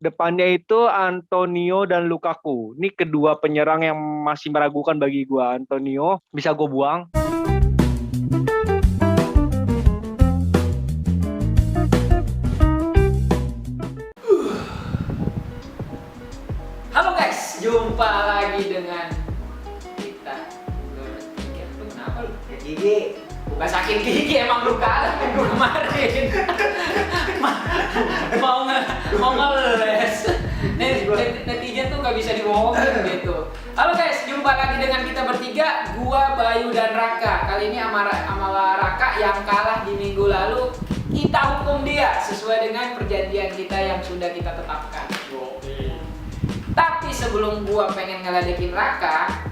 Depannya itu Antonio dan Lukaku. Ini kedua penyerang yang masih meragukan bagi gua. Antonio bisa gue buang. Halo guys, jumpa lagi dengan kita. Lu kenapa lu? Gigi. Bukan sakit gigi, emang lu kalah minggu kemarin. mau ngeles. Netizen tuh nggak bisa dibohongin gitu. Halo guys, jumpa lagi dengan kita bertiga, gua, Bayu dan Raka. Kali ini sama Raka yang kalah di minggu lalu, kita hukum dia sesuai dengan perjanjian kita yang sudah kita tetapkan. Tapi sebelum gua pengen ngeledekin Raka,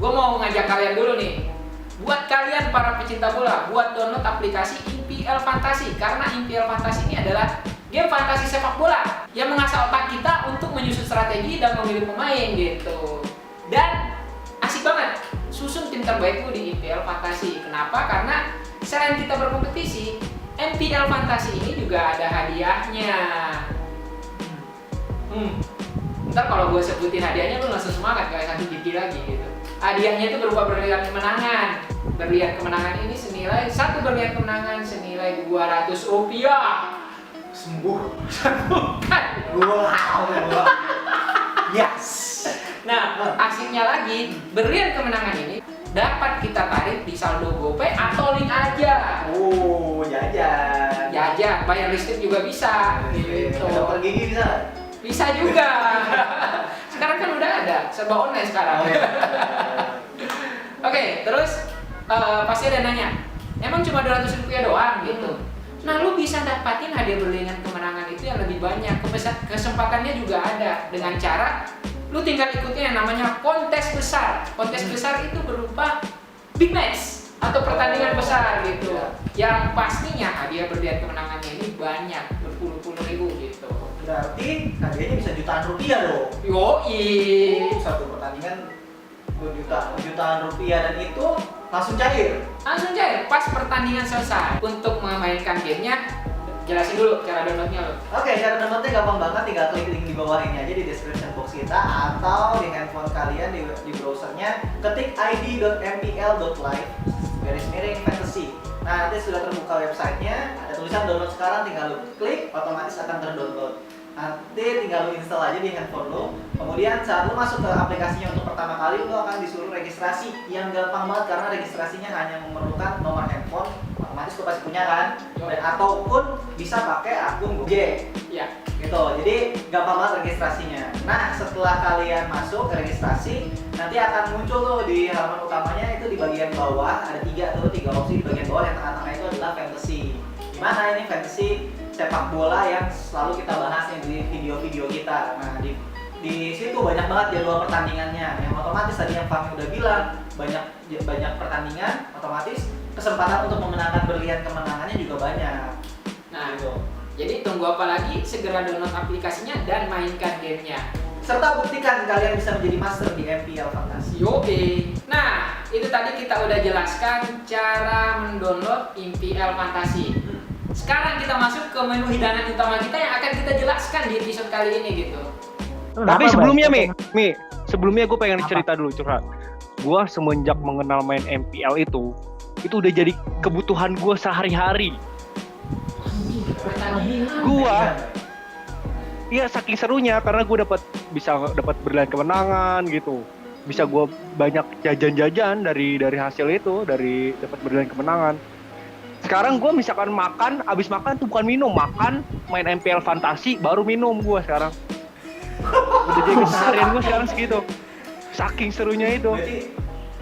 gua mau ngajak kalian dulu nih. Buat kalian para pecinta bola, buat download aplikasi IPL Fantasi. Karena IPL Fantasi ini adalah game fantasi sepak bola yang mengasah otak kita untuk menyusun strategi dan memilih pemain gitu. Dan asik banget, susun tim terbaikmu di IPL Fantasi. Kenapa? Karena selain kita berkompetisi, IPL Fantasi ini juga ada hadiahnya. Ntar kalau gue sebutin hadiahnya lu langsung semangat kayak sakit gigi lagi gitu. Hadiahnya itu berupa berlian kemenangan. Berlian kemenangan ini senilai satu berlian kemenangan senilai Rp200. Sembuh. Bukan. Wow. Yes. Nah, asiknya lagi, berlian kemenangan ini dapat kita tarik di saldo GoPay atau link aja. Oh, jajan. Jajan, bayar listrik juga bisa gitu. Dokter gigi bisa? Bisa juga. Sekarang kan udah ada, serba online sekarang. Oh, iya. Oke, terus pasti ada nanya, emang cuma Rp200 doang gitu? Nah, lu bisa dapatin hadiah berlian kemenangan itu yang lebih banyak. Kesempatannya juga ada dengan cara lu tinggal ikutin yang namanya kontes besar. Kontes besar itu berupa big match atau pertandingan besar gitu. Yang pastinya hadiah berlian kemenangannya ini banyak, berpuluh-puluh ribu gitu. Berarti hadiahnya bisa jutaan rupiah dong. Yoi. Satu pertandingan jutaan rupiah dan itu langsung cair. Langsung cair pas pertandingan selesai. Untuk memainkan gamenya, jelasin dulu cara downloadnya lo. Oke, cara downloadnya gampang banget, tinggal klik link di bawah ini aja di description box kita atau di handphone kalian di browsernya ketik id.mpl.live _fantasy. Nah, nanti sudah terbuka websitenya, ada tulisan download sekarang, tinggal lu klik, otomatis akan terdownload. Nanti tinggal lu install aja di handphone lu. Kemudian saat lu masuk ke aplikasinya untuk pertama kali, lu akan disuruh registrasi. Yang gampang banget karena registrasinya hanya memerlukan nomor handphone. Otomatis lu pasti punya kan? Dan ataupun bisa pakai akun Google. Ya. Gitu. Jadi gampang banget registrasinya. Nah, setelah kalian masuk ke registrasi, nanti akan muncul tuh di halaman utamanya itu di bagian bawah ada tiga opsi di bagian bawah, yang tengah-tengah itu adalah fantasy. Dimana ini fantasy sepak bola yang selalu kita bahas nih di video-video kita. Nah, di situ banyak banget jadwal pertandingannya. Yang otomatis tadi yang Fahmi udah bilang, banyak pertandingan, otomatis kesempatan untuk memenangkan berlian kemenangannya juga banyak. Nah, gitu. Jadi tunggu apa lagi? Segera download aplikasinya dan mainkan gamenya. Serta buktikan kalian bisa menjadi master di MPL Fantasi. Yoi. Nah, itu tadi kita udah jelaskan cara mendownload MPL Fantasi. Sekarang kita masuk ke menu hidangan utama kita yang akan kita jelaskan di episode kali ini gitu. Tapi sebelumnya sebelumnya gue pengen cerita dulu curhat. Gue semenjak mengenal main MPL itu udah jadi kebutuhan gue sehari-hari. Gua iya saking serunya karena gue bisa dapat berlian kemenangan gitu. Bisa gue banyak jajan-jajan dari hasil itu, dari dapat berlian kemenangan. Sekarang gue misalkan abis makan tuh bukan minum, makan, main MPL Fantasi, baru minum gue sekarang. Udah jadi keseharian gue sekarang segitu. Saking serunya itu. Berarti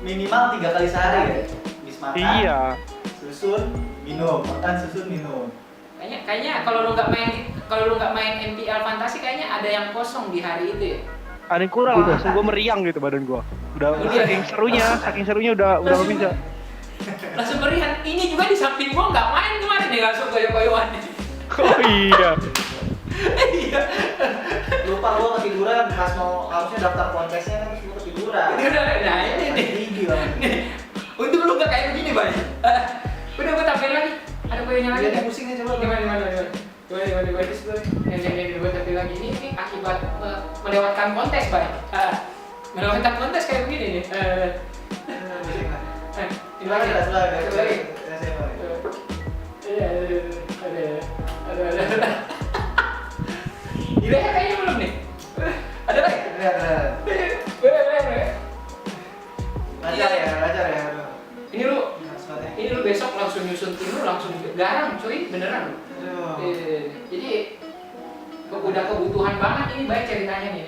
minimal 3 kali sehari ya? Habis makan, Iya. susun, minum, makan, susun, minum. Kayaknya kalau lu nggak main MPL Fantasi kayaknya ada yang kosong di hari itu ya. Ada yang kurang, langsung gue meriang gitu badan gue. Udah saking serunya udah gak bisa. Langsung meriang. Ini juga di samping gua nggak main kemarin nih, langsung goyo-goyoan. Oh iya. Iya. Lupa gua ketiduran pas mau harusnya daftar kontesnya kan gua ketiduran. Nah ini nih. Gigi banget. Nih, untung lu nggak kayak begini, Bay. Udah gua tambahin lagi. Ada goyonya lagi. Lihat musiknya coba. Gimana? Yang dibuat tapi lagi ini akibat melewatkan kontes, Bay. Melewatkan kontes kayak begini nih. Ini lagi. Ada. Di leher kayaknya belum nih. Ada lagi? Lancar ya. Ini lu besok langsung nyusun tim lu langsung garang, cuy, beneran lu. Jadi udah kebutuhan banget ini baik ceritanya nih.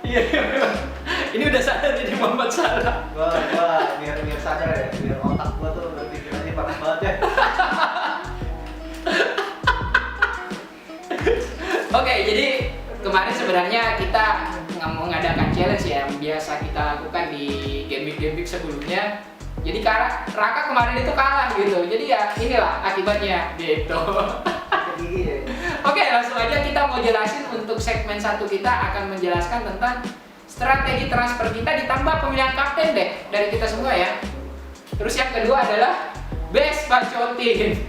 Iya, ini udah sadar jadi Muhammad Salah. Gua biar sadar ya, biar otak gua tuh berpikirannya panas banget ya. Oke, jadi kemarin sebenarnya kita mengadakan challenge ya, yang biasa kita lakukan di game sebelumnya. Jadi Raka kemarin itu kalah gitu. Jadi ya inilah akibatnya gitu. Gigi ya. Oke, langsung aja kita mau jelasin untuk segmen 1 kita akan menjelaskan tentang strategi transfer kita ditambah pemilihan kapten deh dari kita semua ya. Terus yang kedua adalah best bacotin.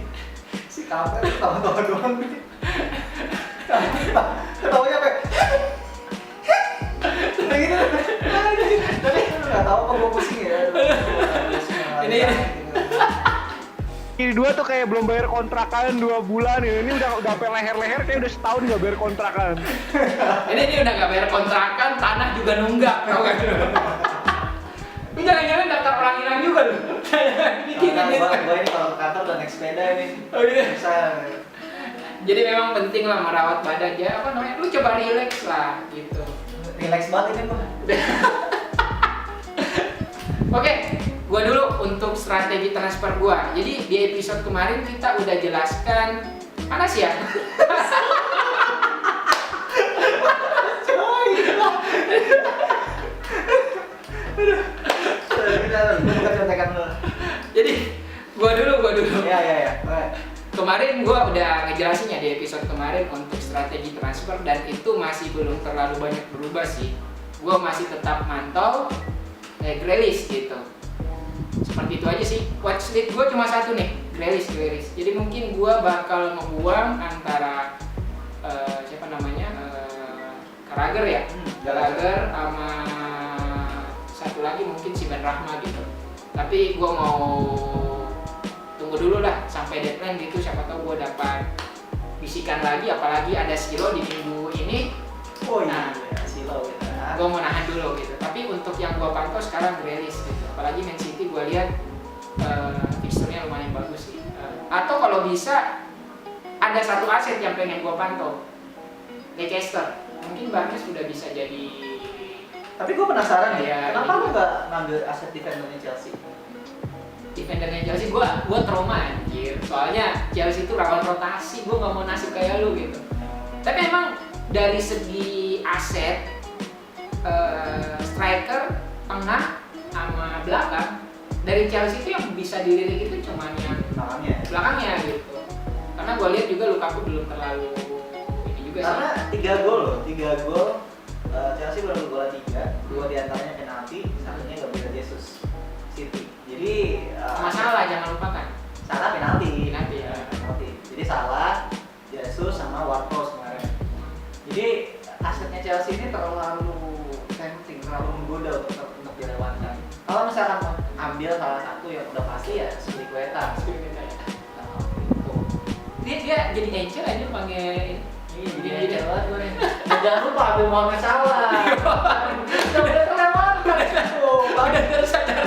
Si kapten ketawa-tawa doang nih. Ketawanya apa? Gitu. Tapi nggak tahu kok gue pusing ya. Ini dua tuh kayak belum bayar kontrakan 2 bulan ya. Ini udah sampai leher-leher kayak udah setahun nggak bayar kontrakan. Ini udah nggak bayar kontrakan, tanah juga nunggak, tau kan? Ini jangan-jangan daftar orang hilang juga loh. Gue ini kalau ke kantor udah naik sepeda ini. Oh iya. Bisa. Jadi memang penting lah merawat badan ya. Apa namanya? Lu coba relax lah gitu. Relax banget ini gue. Oke, gua dulu untuk strategi transfer gua. Jadi di episode kemarin kita udah jelaskan panas ya. Jadi gua dulu. Ya. Kemarin gua udah ngejelasin ya di episode kemarin untuk strategi transfer dan itu masih belum terlalu banyak berubah sih. Gua masih tetap mantau Grealish gitu. Seperti itu aja sih. Watchlist gue cuma satu nih, Grealish. Jadi mungkin gue bakal membuang antara siapa namanya Carragher ya, Carragher sama satu lagi mungkin si Ben Rahma gitu. Tapi gue mau tunggu dulu lah sampai deadline gitu. Siapa tahu gue dapat bisikan lagi, apalagi ada Silo di minggu ini. Oh iya, Silo gitu. Gue mau nahan dulu gitu. Tapi untuk yang gue pantau sekarang Grealish gitu. Apalagi Man City gue lihat fixturnya lumayan bagus sih. Atau kalau bisa ada satu aset yang pengen gue pantau, Leicester. Mungkin Barnes sudah bisa jadi. Tapi gue penasaran Ya, kenapa ini. lu nggak ngambil aset defendernya Chelsea? Defendernya Chelsea gue trauma anjir. Soalnya Chelsea itu rawan rotasi. Gue nggak mau nasib kayak lu gitu. Tapi emang dari segi aset striker, tengah, sama belakang dari Chelsea itu yang bisa dilirik itu cuman yang belakangnya gitu. Karena gue lihat juga Lukaku belum terlalu ini juga sih. Karena 3 gol Chelsea baru gol 3, 2 diantaranya penalti, satunya Gabriel Jesus City. Jadi Masalah jangan lupakan. Salah penalti. Ya. Jadi Salah, Jesus sama Ward-Prowse kemarin. Jadi asetnya Chelsea ini terlalu tempting, terlalu menggoda untuk dilewatkan. Kalau misalkan mau ambil salah satu yang udah pasti ya Spilicueta. Dia jadi angel aja panggil Jadi aja banget gue nih. Jangan lupa ambil Mohamed Salah. Udah terlewatkan itu.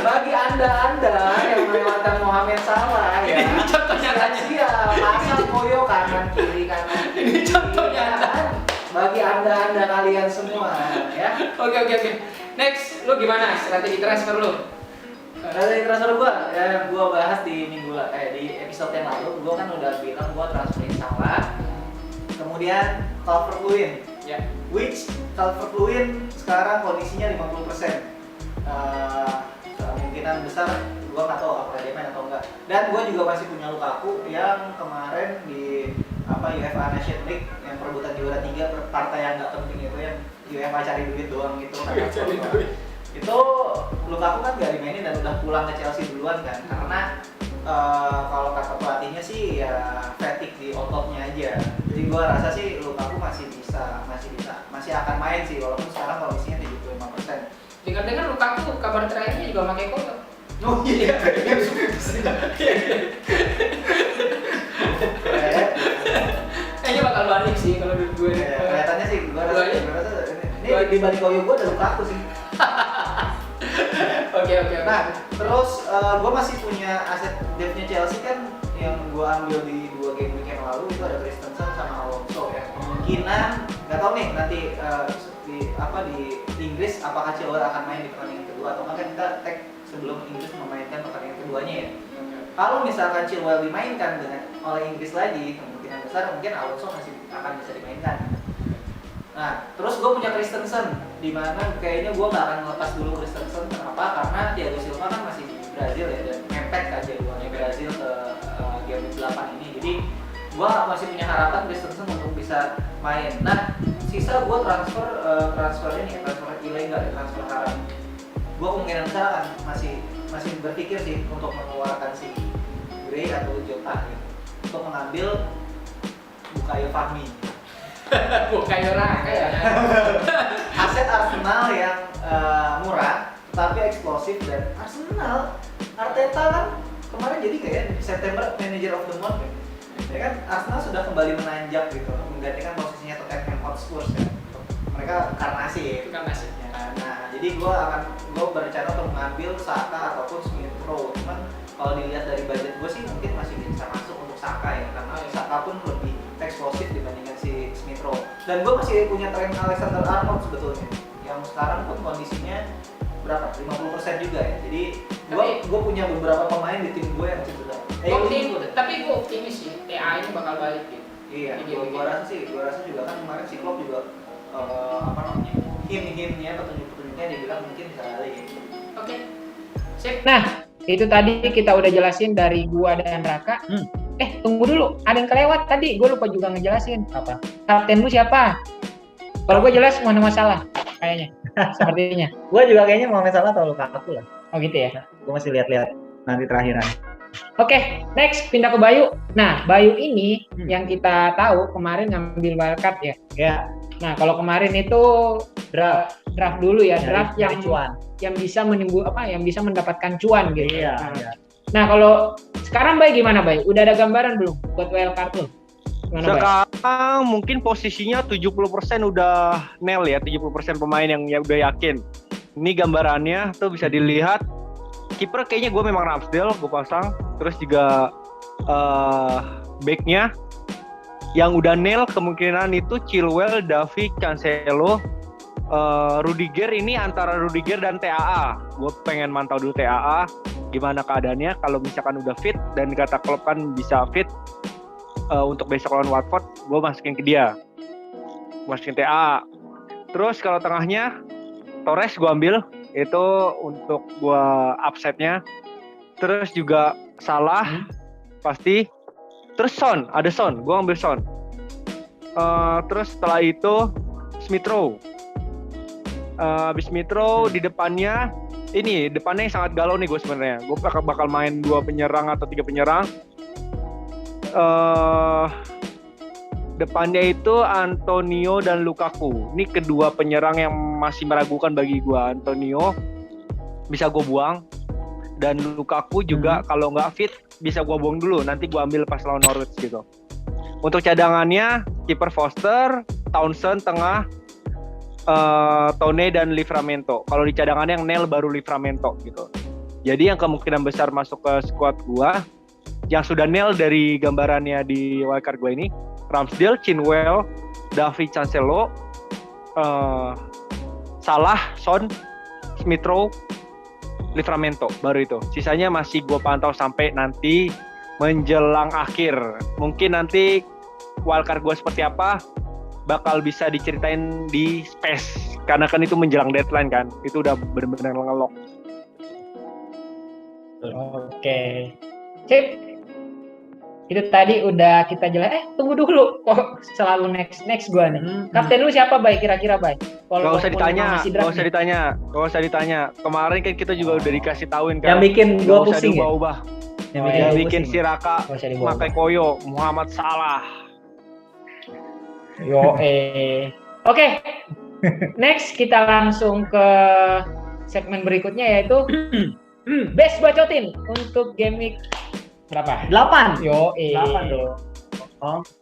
Bagi anda yang melewatkan Mohamed Salah ya. Ini contohnya Siap, pasang koyo kanan kiri. Ini contohnya Bagi anda kalian semua ya. Oke. Next, lu gimana strategi transfer lu? Dari transfer gua ya gua bahas di di episode yang lalu. Gua kan udah bilang gua transferin Salah. Kemudian Calvert-Lewin. Ya. Which Calvert-Lewin sekarang kondisinya 50%. Kemungkinan besar gua nggak tahu apakah dia main atau enggak. Dan gua juga masih punya Lukaku yang kemarin di UEFA Nations League yang perebutan juara 3 partai yang nggak penting itu yang UEFA cari duit doang gitu. Itu Lukaku kan gak dimainin dan udah pulang ke Chelsea duluan kan, karena kalau kata pelatihnya sih ya fatigue di ototnya aja. Jadi gua rasa sih Lukaku masih akan main sih, walaupun sekarang kondisinya 75%. Dengar-dengar Lukaku kabar terakhirnya juga pakai kotak. Oh iya. Kayaknya bakal balik sih kalau menurut gue. Ya, kelihatannya sih gua rasa ini di balik koyo gua ada Lukaku sih. Oke. Nah, terus gue masih punya aset depth-nya Chelsea kan yang gue ambil di 2 game week yang lalu, itu ada Christensen sama Alonso ya. Kemungkinan nggak tahu nih nanti di Inggris apakah Chilwell akan main di pertandingan kedua atau kan kita tag sebelum Inggris memainkan pertandingan keduanya ya. Kalau misalkan Chilwell dimainkan oleh Inggris lagi, kemungkinan besar mungkin Alonso masih akan bisa dimainkan. Nah, terus gue punya Christensen, di mana kayaknya gue nggak akan melepas dulu Christensen. Kenapa? Karena Thiago Silva kan masih di Brazil ya, dan mepet kan jadwalnya Brazil ke game 8 ini. Jadi gue masih punya harapan Christensen untuk bisa main. Nah, sisa gue transfer ilegal, transfer haram. Gue kemungkinan besar akan masih berpikir sih untuk mengeluarkan si Gray atau Jota gitu, untuk mengambil Bukayo Fahmi. Bukayo Raka ya. Aset Arsenal yang murah tapi eksplosif, dan Arsenal Arteta kan kemarin jadi kayak September Manager of the Month ya kan. Arsenal sudah kembali menanjak gitu, menggantikan posisinya Tottenham Hotspur ya. Mereka karnasi. Nah, jadi gue berencana untuk mengambil Saka ataupun Smith Rowe. Cuman kalau dilihat dari budget gue sih mungkin masih bisa masuk untuk Saka ya, karena Saka pun lebih eksplosif dibandingkan si Smith Rowe. Dan gue masih punya Trent Alexander-Arnold sebetulnya, yang sekarang pun kondisinya berapa? 50% juga ya. Jadi gue punya beberapa pemain di tim gue yang cedera. Tapi gue optimis sih, TA ini bakal balik gitu. Iya, gue rasa juga kan kemarin si Klopp juga hint-hintnya, petunjuk-petunjuknya dia bilang mungkin bisa balik gitu. Oke. Sip. Nah, itu tadi kita udah jelasin dari gua dan Raka. Tunggu dulu, ada yang kelewat tadi, gue lupa juga ngejelasin. Apa? Kaptenmu siapa? Kalau gue jelas mana masalah kayaknya. Sepertinya. Gue juga kayaknya mau Salah atau Lukaku lah. Oh gitu ya. Gue masih lihat-lihat nanti terakhiran. Oke, next pindah ke Bayu. Nah, Bayu ini yang kita tahu kemarin ngambil wildcard ya. Ya. Nah, kalau kemarin itu draft dulu ya, draft yang cuan, yang bisa yang bisa mendapatkan cuan gitu. Iya. Nah, kalau sekarang Bay gimana Bay? Udah ada gambaran belum buat wildcard lo? Sekarang mungkin posisinya 70% udah nail ya, 70% pemain yang udah yakin. Ini gambarannya tuh bisa dilihat. Kiper kayaknya gue memang Ramsdale gue pasang. Terus juga backnya yang udah nail kemungkinan itu Chilwell, Davi, Cancelo, Rudiger. Ini antara Rudiger dan TAA. Gue pengen mantau dulu TAA gimana keadaannya. Kalau misalkan udah fit dan kata Klopp kan bisa fit untuk besok lawan Watford, gue masukin ke dia, masukin TAA. Terus kalau tengahnya Torres gue ambil, itu untuk gue upsetnya. Terus juga Salah pasti. Terus ada Son, gue ambil Son. Terus setelah itu Smith Rowe. Habis Smith Rowe di depannya yang sangat galau nih gue sebenarnya. Gue bakal main 2 penyerang atau 3 penyerang. Depannya itu Antonio dan Lukaku. Ini kedua penyerang yang masih meragukan bagi gue. Antonio bisa gue buang, dan Lukaku juga kalau nggak fit bisa gue buang dulu. Nanti gue ambil pas lawan Norwich gitu. Untuk cadangannya kiper Foster, Townsend tengah, Tone dan Livramento. Kalau di cadangannya yang nail baru Livramento gitu. Jadi yang kemungkinan besar masuk ke squad gue yang sudah nail dari gambarannya di wildcard gue ini, Ramsdale, Chilwell, Davi, Cancelo, Salah, Son, Smith Rowe, Livramento, baru itu. Sisanya masih gue pantau sampai nanti menjelang akhir. Mungkin nanti wildcard gue seperti apa bakal bisa diceritain di space, karena kan itu menjelang deadline kan, itu udah benar-benar ngelok. Oke. Sip. Itu tadi udah kita jelas. Tunggu dulu. Kok selalu next gua nih. Kapten lu siapa, Bay? Kira-kira, Bay? Gak usah ditanya. Kemarin kan kita juga udah dikasih tauin kan. Yang bikin gua Gak usah pusing ya. diubah-ubah. Yang bikin si Raka pakai koyo Muhammad Salah. Oke. Next kita langsung ke segmen berikutnya yaitu Best Bacotin untuk game week berapa? 8. 8 dong.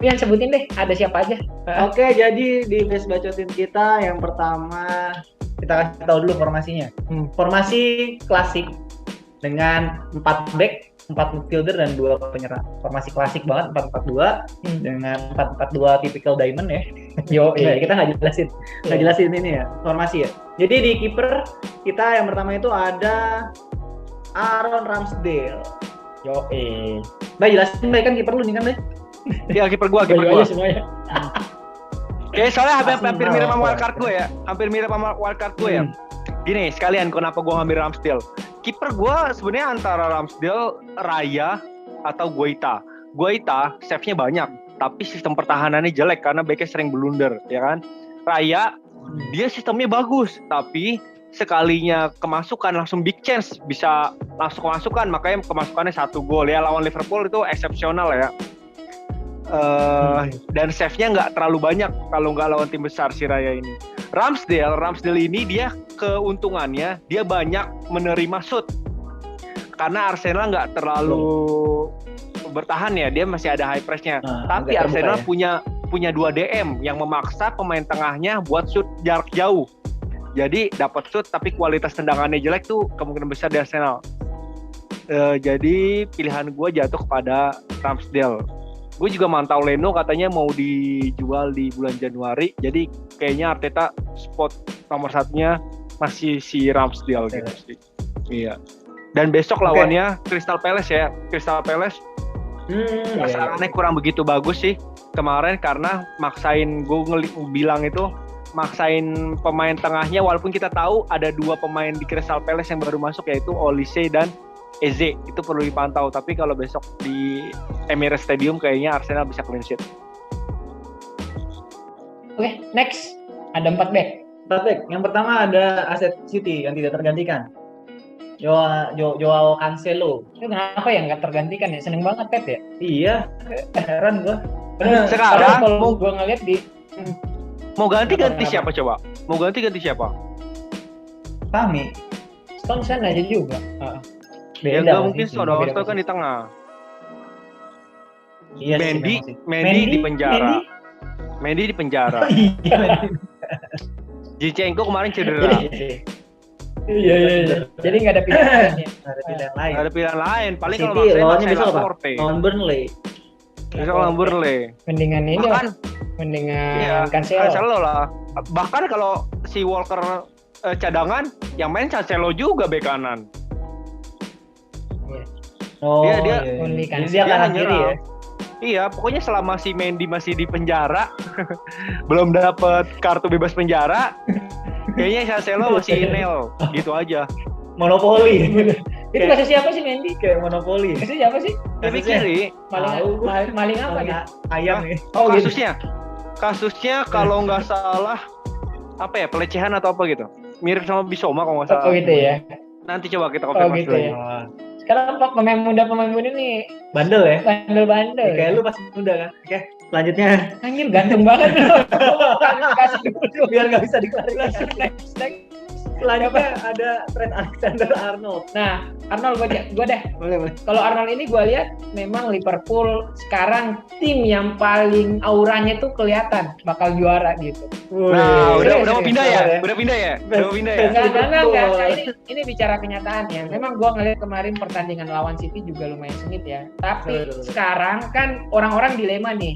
Pian sebutin deh, ada siapa aja? Oke, jadi di base bacotin kita yang pertama kita kasih tahu dulu formasinya. Formasi klasik dengan 4 back, 4 midfielder dan 2 penyerang. Formasi klasik banget 4-4-2 dengan 4-4-2 typical diamond ya. Kita nggak jelasin ini ya, formasi ya. Jadi di kiper kita yang pertama itu ada Aaron Ramsdale. Bay jelasin, Bay, kan kiper lu nih kan, Bay? Iya, kiper gua. Semuanya. Oke, soalnya hampir mirip sama wildcard gue ya. Gini, sekalian kenapa gua ngambil Ramsdale. Kiper gua sebenarnya antara Ramsdale, Raya atau Guaita. Guaita save-nya banyak, tapi sistem pertahanannya jelek karena backnya sering blunder, ya kan? Raya dia sistemnya bagus, tapi sekalinya kemasukan langsung big chance, bisa langsung kemasukan, makanya kemasukannya 1 gol ya. Lawan Liverpool itu eksepsional ya. Dan save-nya nggak terlalu banyak kalau nggak lawan tim besar si Raya ini. Ramsdale ini dia keuntungannya dia banyak menerima shoot karena Arsenal nggak terlalu bertahan ya, dia masih ada high press-nya. Tapi Arsenal punya 2 DM yang memaksa pemain tengahnya buat shoot jarak jauh. Jadi dapat shoot tapi kualitas tendangannya jelek tuh kemungkinan besar di Arsenal. Jadi pilihan gue jatuh kepada Ramsdale. Gue juga mantau Leno katanya mau dijual di bulan Januari. Jadi kayaknya Arteta spot nomor 1-nya masih si Ramsdale gitu sih. Iya. Dan besok lawannya Crystal Palace ya. Crystal Palace pasangannya kurang begitu bagus sih kemarin karena maksain maksain pemain tengahnya, walaupun kita tahu ada 2 pemain di Crystal Palace yang baru masuk yaitu Olise dan Eze, itu perlu dipantau. Tapi kalau besok di Emirates Stadium kayaknya Arsenal bisa clean sheet. Oke, next ada 4 back. Yang pertama ada aset City yang tidak tergantikan. Joao Cancelo. Itu kenapa ya nggak tergantikan ya? Seneng banget Pep ya? Iya, heran gua. Sekarang kalau gua ngeliat di mau ganti siapa coba? Mau ganti siapa? Pami. Stones kan aja juga. Ya nggak mungkin Stones kan di tengah. Iya, Mendy di penjara. Mendy di penjara. Zinchenko kemarin cedera. Iya. Jadi nggak ada pilihan. Lain. Nggak ada pilihan lain. Paling kalau lawannya besok Laporte. Lawan Burnley. Besok lawan Burnley. Mendingan ini mendingan Cancelo lah. Bahkan kalau si Walker cadangan, yang main Cancelo juga bek kanan. Dia kanan kiri ya. Iya, pokoknya selama si Mendy masih di penjara, belum dapat kartu bebas penjara, kayaknya Cancelo masih nil, gitu aja. Monopoli. Itu kasus siapa sih Mendy? Kayak monopoli. Kasus siapa sih? Tapi kiri. Maling apa nih? Ayam nih. Oh, kasusnya kalau nggak salah apa ya, pelecehan atau apa gitu. Mirip sama Bisoma kalau nggak salah. Oh gitu ya. Nanti coba kita konfirmasi gitu lagi. Ya. Sekarang pemain muda nih bandel ya? Bandel. Kayak lu pas muda kan? Oke, selanjutnya. Anjir ganteng banget lu. Kasih dulu biar nggak bisa diklarifikasi. Next. Selanjutnya ada Trent Alexander-Arnold. Nah, Arnold gue deh. Boleh. Kalau Arnold ini gue lihat memang Liverpool sekarang tim yang paling auranya tuh kelihatan bakal juara gitu. Nah, udah mau pindah ya? Udah pindah ya? Enggak. Ini bicara kenyataannya. Memang gue ngeliat kemarin pertandingan lawan City juga lumayan sengit ya. Tapi sekarang kan orang-orang dilema nih.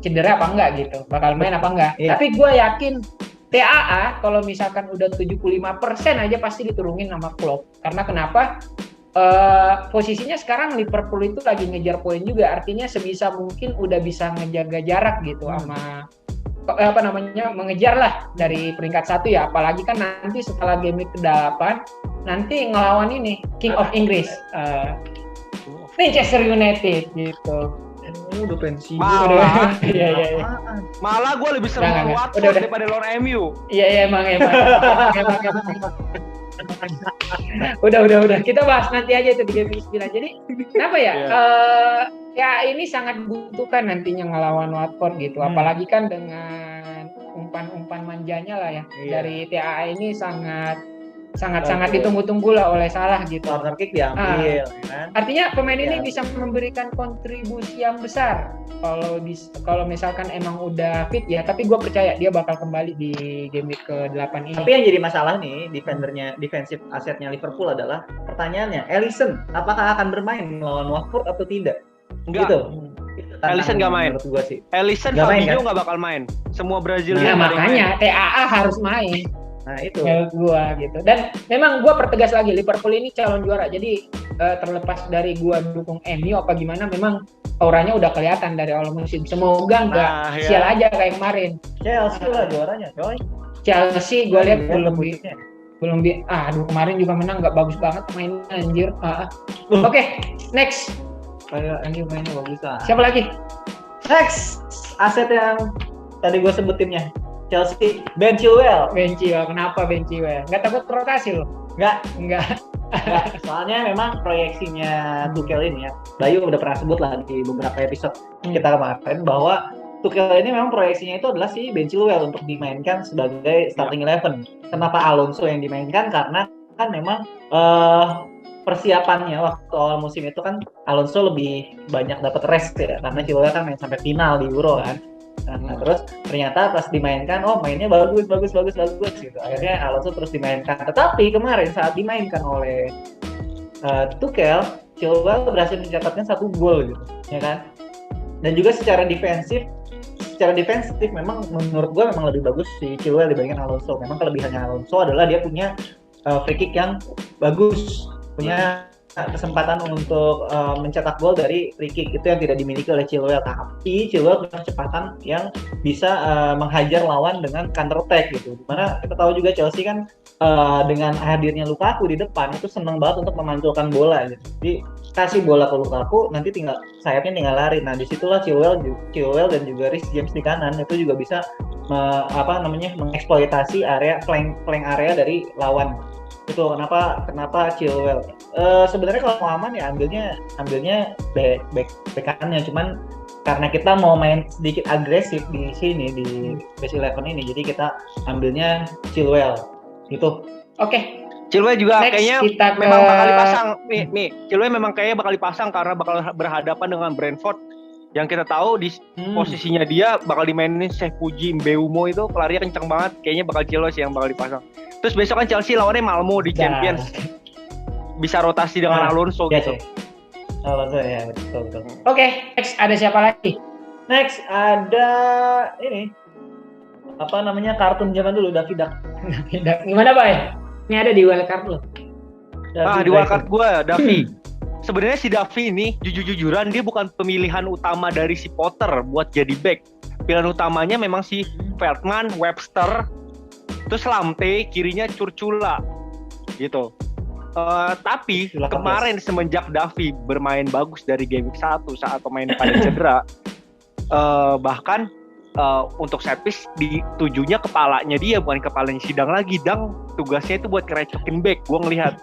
Cedera apa enggak gitu. Bakal main apa enggak. Iya. Tapi gue yakin TAA kalau misalkan udah 75% aja pasti diturunin sama Klopp. Karena kenapa? Posisinya sekarang Liverpool itu lagi ngejar poin juga. Artinya sebisa mungkin udah bisa ngejaga jarak gitu sama mengejar lah dari peringkat 1 ya. Apalagi kan nanti setelah game ke-8 nanti ngelawan ini King of Inggris. Manchester United gitu. Udah pensiun. Malah, Iya. malah gue lebih seneng Nggak. lawan Watford Udah. daripada lawan MU. Iya emang. Udah. Kita bahas nanti aja itu di game 9. Jadi kenapa ya? Iya. Ya ini sangat butuhkan nantinya ngelawan Watford gitu. Apalagi kan dengan umpan-umpan manjanya lah ya Iya. dari TAA ini sangat Betul. ditunggu-tunggu lah oleh Salah gitu. Corner kick diambil, kan? Artinya pemain ini Iya. bisa memberikan kontribusi yang besar kalau misalkan emang udah fit ya. Tapi gue percaya dia bakal kembali di game week ke-8 ini. Tapi yang jadi masalah nih, defensif asetnya Liverpool adalah pertanyaannya, Alisson apakah akan bermain melawan Watford atau tidak? Enggak. Gitu. Itu Alisson nggak main. Menurut gua sih. Alisson, Nggak main, Fabinho kan? nggak bakal main. Semua Nah Brazilian pada yang makanya main. TAA harus main Nah, itu. menurut gua gitu. Dan memang gua pertegas lagi Liverpool ini calon juara. Jadi terlepas dari gua dukung MU apa gimana, memang auranya udah kelihatan dari awal musim. Semoga nggak Nah, ya. sial aja kayak kemarin. Chelsea lah juaranya, coy. Chelsea gua lihat Lihat belum bentuknya. aduh kemarin juga menang nggak bagus banget mainnya anjir. Oke, next. Kayak ini mainnya bagus lah. Siapa lagi? Next, aset yang tadi gue sebut timnya Chelsea, Ben Chilwell. Ben Chilwell. Kenapa Ben Chilwell? Nggak takut rotasi loh? Enggak, soalnya memang proyeksinya Tuchel ini ya, Bayu udah pernah sebut lah di beberapa episode kita kemarin bahwa Tuchel ini memang proyeksinya itu adalah si Ben Chilwell untuk dimainkan sebagai starting 11. Kenapa Alonso yang dimainkan? Karena kan memang persiapannya waktu awal musim itu kan Alonso lebih banyak dapat rest ya, karena Chilwell kan main sampai final di Euro kan. Nah, terus ternyata pas dimainkan, mainnya bagus gitu. Akhirnya Alonso terus dimainkan. Tetapi kemarin saat dimainkan oleh Tuchel, Chilwell berhasil mencatatkan 1 gol gitu, ya kan? Dan juga secara defensif memang menurut gue memang lebih bagus si Chilwell dibandingkan Alonso. Memang kelebihannya Alonso adalah dia punya free kick yang bagus, punya kesempatan untuk mencetak gol dari free kick, itu yang tidak dimiliki oleh Chilwell. Tapi Chilwell punya kecepatan yang bisa menghajar lawan dengan counter attack gitu. Dimana kita tahu juga Chelsea kan dengan hadirnya Lukaku di depan itu senang banget untuk memantulkan bola gitu. Jadi kasih bola ke Lukaku, nanti sayapnya tinggal lari. Nah disitulah Chilwell dan juga Reece James di kanan itu juga bisa mengeksploitasi area flank area dari lawan. Itu kenapa Chilwell sebenarnya kalau mau aman ya ambilnya back kanannya, cuman karena kita mau main sedikit agresif di sini di base 11 ini, jadi kita ambilnya Chilwell gitu. Oke. Chilwell juga Next, kayaknya kita memang bakal dipasang. Nih, Chilwell memang kayaknya bakal dipasang karena bakal berhadapan dengan Brentford. Yang kita tahu di posisinya dia bakal dimainin Cheikhou Puji Mbeumo, itu pelarinya kenceng banget. Kayaknya bakal Chilwell sih yang bakal dipasang. Terus besok kan Chelsea lawannya Malmo di Champions. Bisa rotasi dengan Alonso gitu. Alonso ya, betul. Oke, next ada siapa lagi? Next ada ini kartun zaman dulu, David Duck. Gimana, Bay? Ini ada di wildcard lo. Di wildcard gue, Davi. Sebenarnya si Davi ini jujur-jujuran dia bukan pemilihan utama dari si Potter buat jadi back. Pilihan utamanya memang si Veltman, Webster, terus Lamte, kirinya Curcula gitu. Tapi kemarin semenjak Davi bermain bagus dari game 1 saat pemain pada cedera, bahkan untuk set piece ditujunya kepalanya dia, bukan kepalanya Sidang lagi. Dang tugasnya itu buat kerecokin back. Gue ngelihat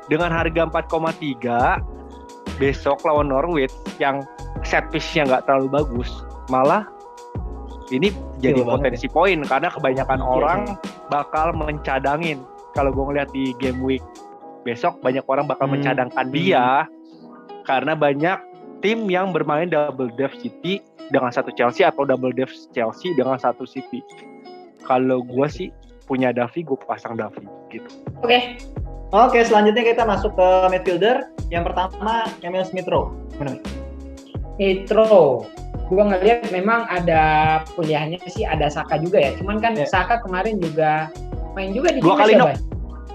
dengan harga 4,3 besok lawan Norwich yang set piece-nya nggak terlalu bagus, malah ini jadi potensi poin karena kebanyakan orang bakal mencadangin. Kalau gue ngeliat di game week besok, banyak orang bakal mencadangkan dia karena banyak tim yang bermain double depth City dengan satu Chelsea atau double depth Chelsea dengan satu City. Kalau gue sih punya Davi, gue pasang Davi gitu. Oke, selanjutnya kita masuk ke midfielder. Yang pertama Emil Smith-Rowe. Smith-Rowe. Gue ngeliat memang ada pilihannya sih, ada Saka juga ya. Cuman kan Saka kemarin juga main juga di 2 kali knock.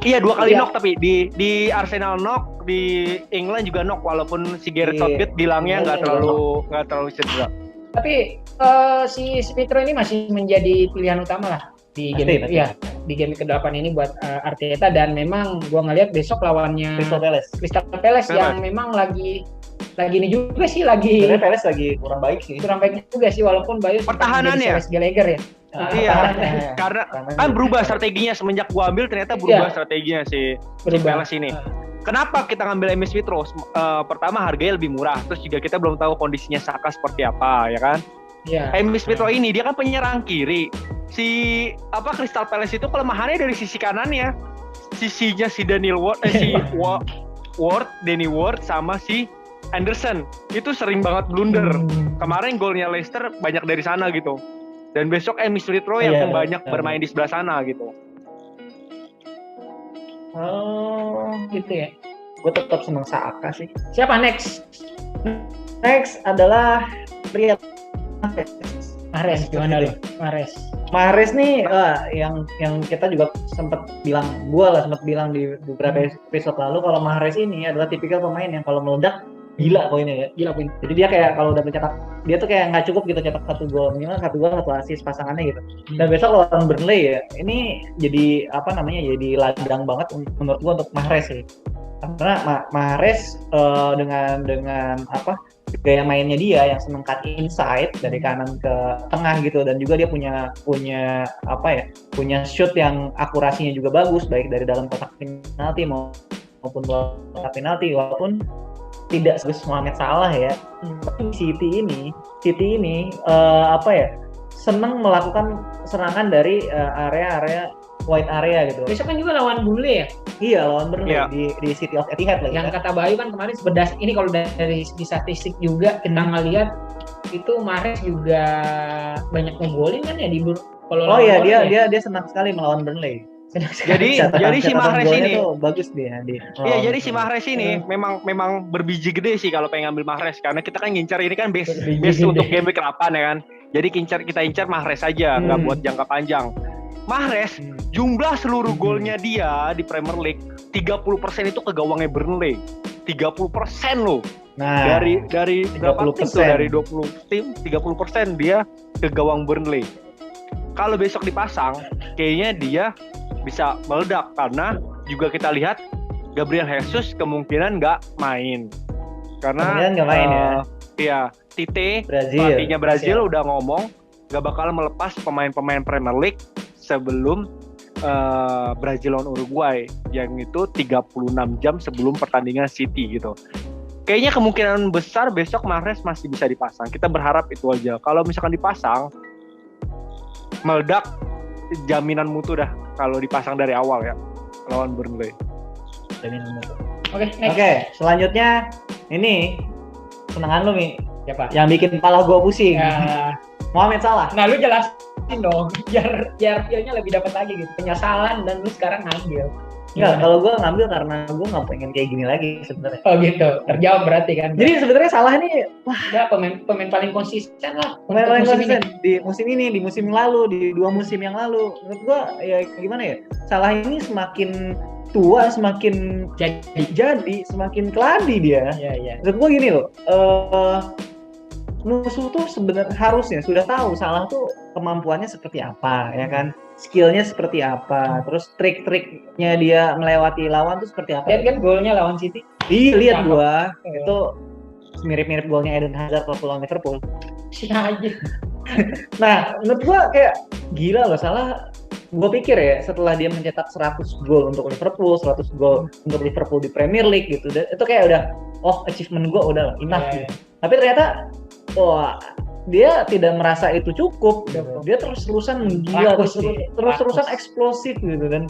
Iya, 2 kali Iya. knock, tapi di Arsenal knock, di England juga knock, walaupun si Gareth Southgate bilangnya nggak terlalu cedera. Tapi si Smith-Rowe ini masih menjadi pilihan utama lah di Pasti, game pasti. ya di game ke-8 ini buat Arteta, dan memang gua ngelihat besok lawannya Crystal Palace. Crystal Palace yang memang lagi ini juga sih, lagi Sebenarnya Palace lagi kurang baik sih. kurang baik juga sih, walaupun Bayu sempat Pertahanannya. menjadi Celeste Gallagher ya. Iya, karena kan berubah strateginya semenjak gua ambil, ternyata berubah strateginya si Palace ini. Kenapa kita ngambil Emil Smith Rowe? Pertama harganya lebih murah, terus juga kita belum tahu kondisinya Saka seperti apa, ya kan? Iya. Emil Smith Rowe ini dia kan penyerang kiri. Si Crystal Palace itu kelemahannya dari sisi kanannya. Sisinya si Danny Ward, Danny Ward sama si Anderson. Itu sering banget blunder. Kemarin golnya Leicester banyak dari sana gitu. Dan besok Emil Smith Rowe yang banyak bermain di sebelah sana gitu. Oh, Gitu ya. gue tetap seneng Saka sih. Siapa next? Next adalah Riyad Mahrez, gimana lo? Mahrez nih yang kita juga sempat bilang, gua sempat bilang di beberapa episode lalu kalau Mahrez ini adalah tipikal pemain yang kalau meledak gila poinnya ya. Gila poin. Jadi dia kayak kalau udah mencetak, dia tuh kayak nggak cukup gitu cetak 1 gol, minimal 1 gol 1 assist pasangannya gitu. Dan besok lawan Burnley ya, ini jadi jadi ladang banget menurut gua untuk Mahrez sih. Karena Mahrez dengan gaya mainnya dia yang seneng cut inside dari kanan ke tengah gitu, dan juga dia punya shoot yang akurasinya juga bagus, baik dari dalam kotak penalti maupun luar kotak penalti, walaupun tidak sebagus Mohamed Salah ya. City ini seneng melakukan serangan dari area wide area gitu. Besok kan juga lawan Burnley ya? Iya, lawan Burnley Iya. di City of Etihad lagi. Yang kata Bayu kan kemarin ini kalau dari segi statistik juga kita ngeliat itu Mahrez juga banyak ngegolin kan ya di kalau Oh iya, dia senang sekali melawan Burnley. Jadi si Mahrez ini tuh bagus dia di. Iya, jadi si Mahrez ini memang berbiji gede sih kalau pengen ngambil Mahrez, karena kita kan ngincar ini kan base untuk game week 8 ya kan. Jadi kita incar Mahrez aja, nggak buat jangka panjang. Mahrez jumlah seluruh golnya dia di Premier League 30% itu ke gawangnya Burnley. 30% loh. Nah, dari berapa tim tuh? Dari 20 tim 30% dia ke gawang Burnley. Kalau besok dipasang, kayaknya dia bisa meledak, karena juga kita lihat Gabriel Jesus kemungkinan nggak main. Karena nggak main ya. Iya, Tite, Brazil. pelatihnya Brazil udah ngomong nggak bakal melepas pemain-pemain Premier League sebelum Brazil lawan Uruguay, yang itu 36 jam sebelum pertandingan City gitu. Kayaknya kemungkinan besar besok Mahrez masih bisa dipasang. Kita berharap itu aja. Kalau misalkan dipasang, meledak, jaminan mutu dah kalau dipasang dari awal ya lawan Burnley. Jaminan mutu. Oke, next. Oke, selanjutnya ini senengan lu nih, Siapa? yang bikin kepala gua pusing. Ya. Mohamed Salah. Nah, lu jelasin dong, biar feel-nya lebih dapat lagi gitu. Penyesalan dan lu sekarang ngambil. Enggak, kalau gue ngambil karena gue nggak pengen kayak gini lagi sebenarnya. Oh gitu, terjawab berarti kan. Jadi sebenarnya Salah ini Udah pemain paling konsisten lah. pemain untuk paling musim konsisten ini. di musim ini, di musim lalu, di 2 musim yang lalu. Menurut gue ya gimana ya, Salah ini semakin tua semakin jadi semakin keladi dia. Iya. Menurut gue gini loh, musuh tuh sebenarnya harusnya sudah tahu Salah tuh kemampuannya seperti apa, ya kan, skillnya seperti apa, terus trik-triknya dia melewati lawan tuh seperti apa. Lihat kan golnya lawan City. Iya, lihat gua itu mirip-mirip golnya Eden Hazard waktu lawan Liverpool. Si aja. Nah, menurut gua kayak gila loh Salah. Gua pikir ya setelah dia mencetak 100 gol untuk Liverpool, 100 gol untuk Liverpool di Premier League gitu, itu kayak udah achievement gua udah lah, enough gitu. Tapi ternyata dia tidak merasa itu cukup gitu. Dia terus-terusan menggila, terus-terusan eksplosif gitu, dan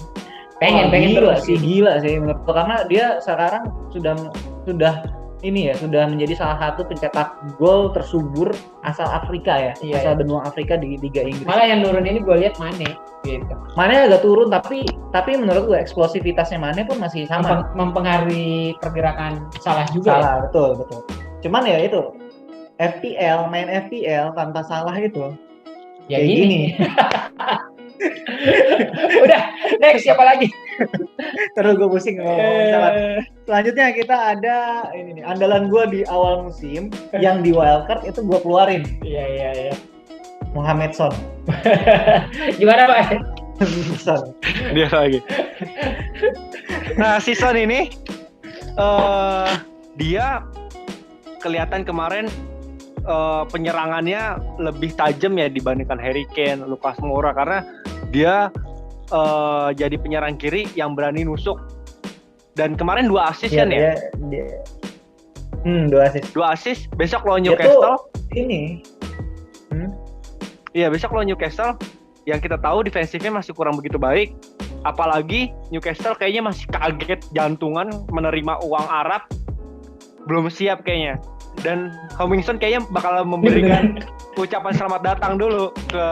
pengen gila terus. Gila sih menurut gua, karena dia sekarang sudah menjadi salah satu pencetak gol tersubur asal Afrika ya, asal benua Afrika di Liga Inggris. Malah yang nurun ini gue lihat Mane gitu. Mane agak turun, tapi menurut gue eksplosivitasnya Mane pun masih sama. Mempengaruhi pergerakan Salah juga. Salah, betul. Cuman ya itu main FPL tanpa Salah itu Ya kayak gini. Udah, next siapa lagi? Terus gue pusing ngomong. Selanjutnya kita ada ini nih, andalan gue di awal musim yang di wildcard itu gue keluarin. Iya. Mohamed Son. Gimana Pak? Son. Dia lagi. Nah, si Son ini dia kelihatan kemarin penyerangannya lebih tajam ya dibandingkan Harry Kane, Lucas Moura, karena dia jadi penyerang kiri yang berani nusuk. Dan kemarin 2 assist kan ya? Dia 2 assist. 2 assist, besok lawan Dia Newcastle. tuh ini. Iya, besok lawan Newcastle yang kita tahu defensifnya masih kurang begitu baik. Apalagi Newcastle kayaknya masih kaget jantungan menerima uang Arab. Belum siap kayaknya. Dan Hummingson kayaknya bakal memberikan ucapan selamat datang dulu ke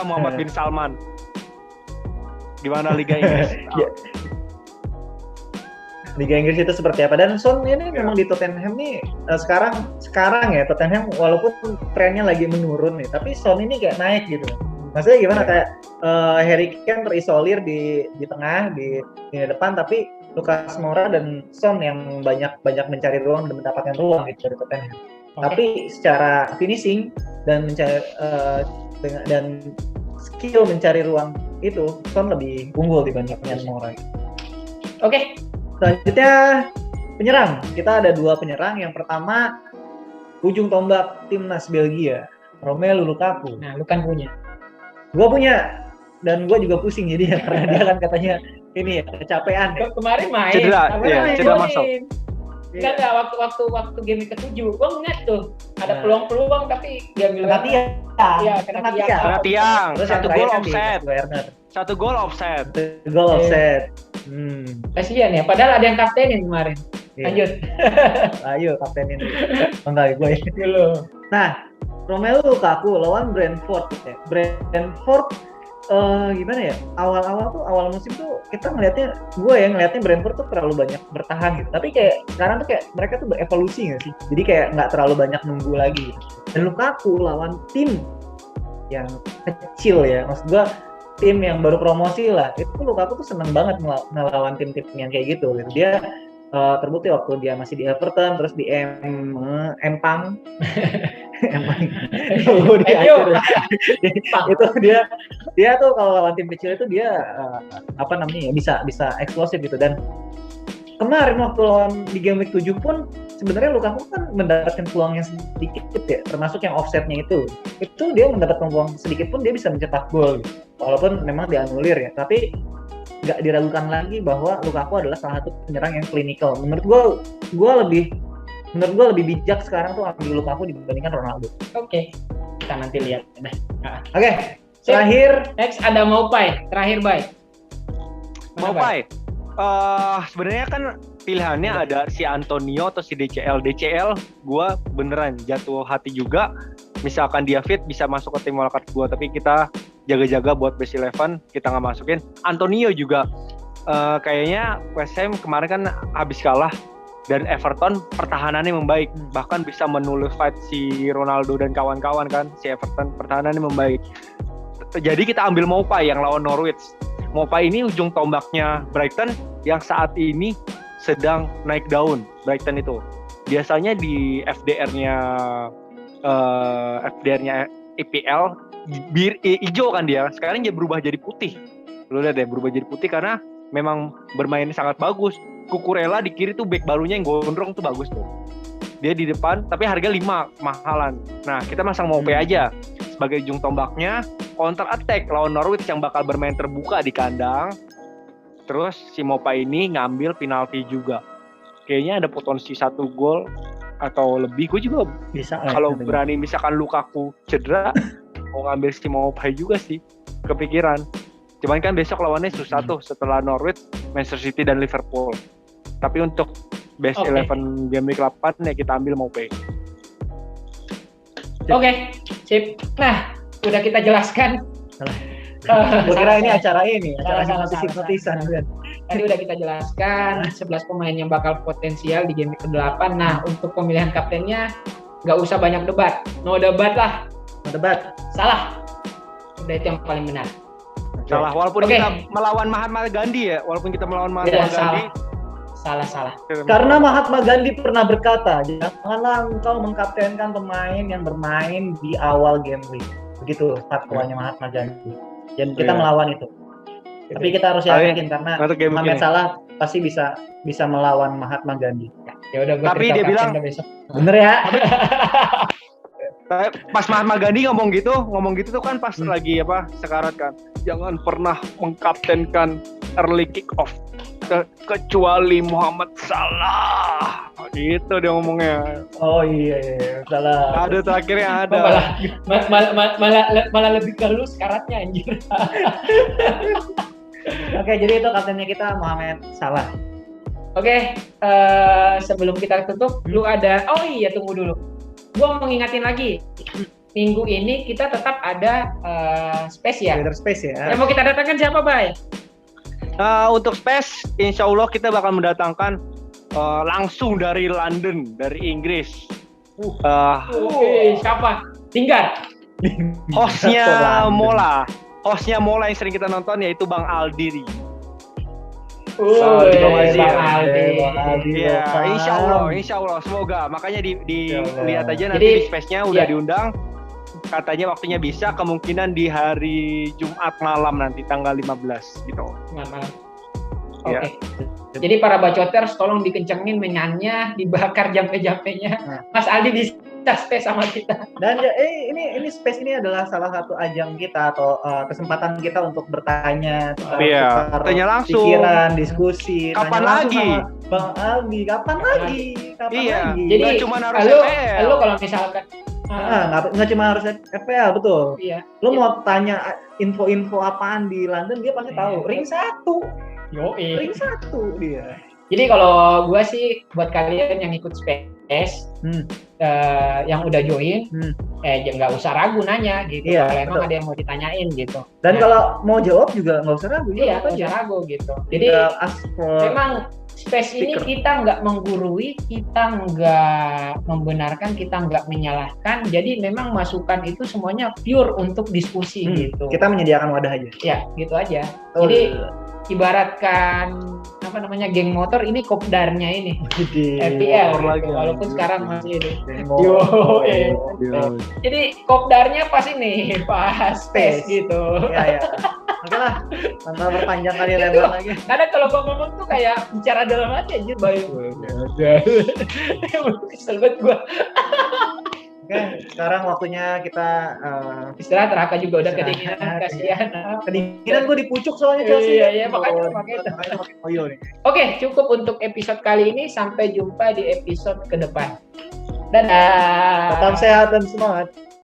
Muhammad bin Salman. Gimana Liga Inggris? Ya. Liga Inggris itu seperti apa? Dan Son ini memang di Tottenham nih sekarang ya Tottenham walaupun trennya lagi menurun nih, tapi Son ini kayak naik gitu. Maksudnya gimana kayak Harry Kane terisolir di tengah di depan, tapi Lucas Moura dan Son yang banyak mencari ruang dan mendapatkan ruang gitu dari Tottenham. Tapi secara finishing dan mencari dan skill mencari ruang itu Son lebih unggul dibandingkan Moura. Oke. Selanjutnya penyerang. Kita ada 2 penyerang. Yang pertama ujung tombak timnas Belgia, Romelu Lukaku. Nah, lu kan punya. Gua punya dan gua juga pusing jadi ya karena dia kan katanya ini ya kecapean ya. Kemarin main. Cedera, iya, main, cedera golin. masuk. Enggak, waktu game ke-7 gua ngeliat tuh ada Nah. peluang tapi diambil Kena tiang. Iya, kena tiang. Kena tiang, Terus 1 yang gol terakhir kan offset. di Werner. 1 gol offset. Gol offset. Kasihan ya, padahal ada yang kaptenin kemarin. Iya. Lanjut. Ayo kaptenin. Enggak gue. Dulu. Nah, Romelu Lukaku lawan Brentford ya. Brentford gimana ya? Awal musim tuh kita ngelihatnya Brentford tuh terlalu banyak bertahan gitu. Tapi kayak sekarang tuh kayak mereka tuh berevolusi nggak sih? Jadi kayak nggak terlalu banyak nunggu lagi. Gitu. Dan Lukaku lawan tim yang kecil ya. Maksud gua tim yang baru promosi lah. Itu Lukaku tuh seneng banget ngelawan tim-tim yang kayak gitu. Dia terbukti waktu dia masih di Everton, terus di Empang. Itu dia tuh kalau lawan tim kecil itu dia bisa eksplosif gitu. Dan kemarin waktu lawan di game week 7 pun sebenarnya Lukaku kan mendapatkan peluang yang sedikit ya, termasuk yang offsetnya itu dia mendapatkan peluang sedikit pun dia bisa mencetak gol gitu. Walaupun memang dianulir ya, tapi nggak diragukan lagi bahwa Lukaku adalah salah satu penyerang yang klinikal. Menurut gue lebih bijak sekarang tuh ambil Lukaku dibandingkan Ronaldo. Oke. Kita nanti lihat. Oke. Terakhir Next ada Maupai. Terakhir, Bay. Maupai. Sebenarnya kan pilihannya ada si Antonio atau si DCL. DCL gua beneran jatuh hati juga. Misalkan dia fit bisa masuk ke tim wildcard gua, tapi kita jaga-jaga buat base 11 kita nggak masukin. Antonio juga kayaknya West Ham kemarin kan habis kalah dan Everton pertahanannya membaik, bahkan bisa fight si Ronaldo dan kawan-kawan kan. Si Everton pertahanannya membaik. Jadi kita ambil Maupai yang lawan Norwich. Maupai ini ujung tombaknya Brighton yang saat ini sedang naik daun. Brighton itu biasanya di FDR-nya EPL hijau kan dia. Sekarang dia berubah jadi putih. Lu lihat deh, berubah jadi putih karena memang bermain sangat bagus. Cucurella di kiri tuh back barunya yang gondrong tuh bagus tuh. Dia di depan tapi harga 5 mahalan. Nah, kita masang Maupai aja sebagai ujung tombaknya, counter attack lawan Norwich yang bakal bermain terbuka di kandang. Terus si Maupai ini ngambil penalti juga. Kayaknya ada potensi 1 gol atau lebih. Gue juga bisa kalau berani misalkan Lukaku cedera mau ngambil si Maupai juga sih, kepikiran. Cuman kan besok lawannya susah tuh setelah Norwich, Manchester City dan Liverpool. Tapi untuk best 11 game week 8 ya kita ambil Maupai. Oke, sip. Nah, udah kita jelaskan. Gue kira ini acara notis-notisan kan. Tadi udah kita jelaskan 11 pemain yang bakal potensial di game week ke-8. Nah, untuk pemilihan kaptennya nggak usah banyak debat. No debat lah. No debat. Salah. Udah itu yang paling benar. Salah, walaupun kita melawan Mahatma Gandhi ya, Gandhi. Salah. Karena Mahatma Gandhi pernah berkata, janganlah engkau mengkaptenkan pemain yang bermain di awal game week. begitu fatwanya Mahatma Gandhi. Dan kita Iya. melawan itu. Tapi kita harus Tapi- yakin karena Untuk kayak Mohamed begini. Salah pasti bisa melawan Mahatma Gandhi. Ya udah gua Tapi cerita dia kapten bilang- dah besok. Bener ya? Pas Mahatma Gandhi ngomong gitu tuh kan pas lagi sekarat kan. Jangan pernah mengkaptenkan early kick off kecuali Muhammad Salah. Gitu dia ngomongnya. Oh iya, salah. Ada tuh akhirnya ada. Malah lebih ke lu sekaratnya anjir. Oke, jadi itu kaptennya kita Mohamed Salah. Oke, sebelum kita tutup, lu ada. Oh iya, tunggu dulu. Gua mau ngingatin lagi. Minggu ini kita tetap ada space ya. Twitter Space ya. Yang mau kita datangkan siapa, Bay? Untuk Space, insya Allah kita bakal mendatangkan langsung dari London, dari Inggris. Oke, siapa? Tinggal. Hostnya London. Mola. Hostnya Mola yang sering kita nonton yaitu Bang Aldi. Woi, Bang Aziz. Bang Aldi. Bang Aldi. Iya, Lokal. insya Allah, semoga. Makanya Allah. dilihat aja nanti Jadi, di space-nya udah iya. diundang. Katanya waktunya bisa, kemungkinan di hari Jumat malam nanti tanggal 15 gitu. Malam. Iya. Oke. Jadi para bacoters tolong dikencengin menyanyi, dibakar jampe-jampenya. Nah. Mas Aldi bisa space sama kita. Dan ini Space ini adalah salah satu ajang kita atau kesempatan kita untuk bertanya, Iya, tukar tanya langsung. pikiran, diskusi. Kapan tanya langsung lagi? sama Bang Aldi, kapan lagi? Kapan Iya. lagi? Jadi Nggak cuma harus lu FPL. kalau misalkan nggak cuma harus FPL, betul. iya. Lo mau tanya info-info apaan di London, dia pasti tahu. Iya. Ring 1, Yoi. ring 1 dia. Jadi kalau gua sih buat kalian yang ikut space yang udah join, nggak usah ragu nanya gitu. Iya, Kalau emang betul. ada yang mau ditanyain gitu. Dan Nah, kalau mau jawab juga nggak usah ragu. iya, jawab nggak usah ragu gitu. Jadi Tinggal ask for memang space ini speaker. kita nggak menggurui, kita nggak membenarkan, kita nggak menyalahkan. Jadi memang masukan itu semuanya pure untuk diskusi gitu. Kita menyediakan wadah aja. Ya, gitu aja. Oh, Jadi ibaratkan geng motor ini kopdarnya ini FPL motor gitu. lagi. Walaupun sekarang masih ini. Yo, Jadi kopdarnya pas ini, pas space gitu. Ya. Oke lah, tanpa berpanjang kali lebar lagi. Karena kalau gua ngomong tuh kayak bicara dalam hati anjir, Bayu. Kesel banget gua. Oke, sekarang waktunya kita Istirahat, Raka juga udah Istirahat, kedinginan, kasihan. kedinginan gue di pucuk soalnya Chelsea. Iya, makanya makanya pakai koyo nih. Oke, cukup untuk episode kali ini. Sampai jumpa di episode ke depan. Dadah. Tetap sehat dan semangat.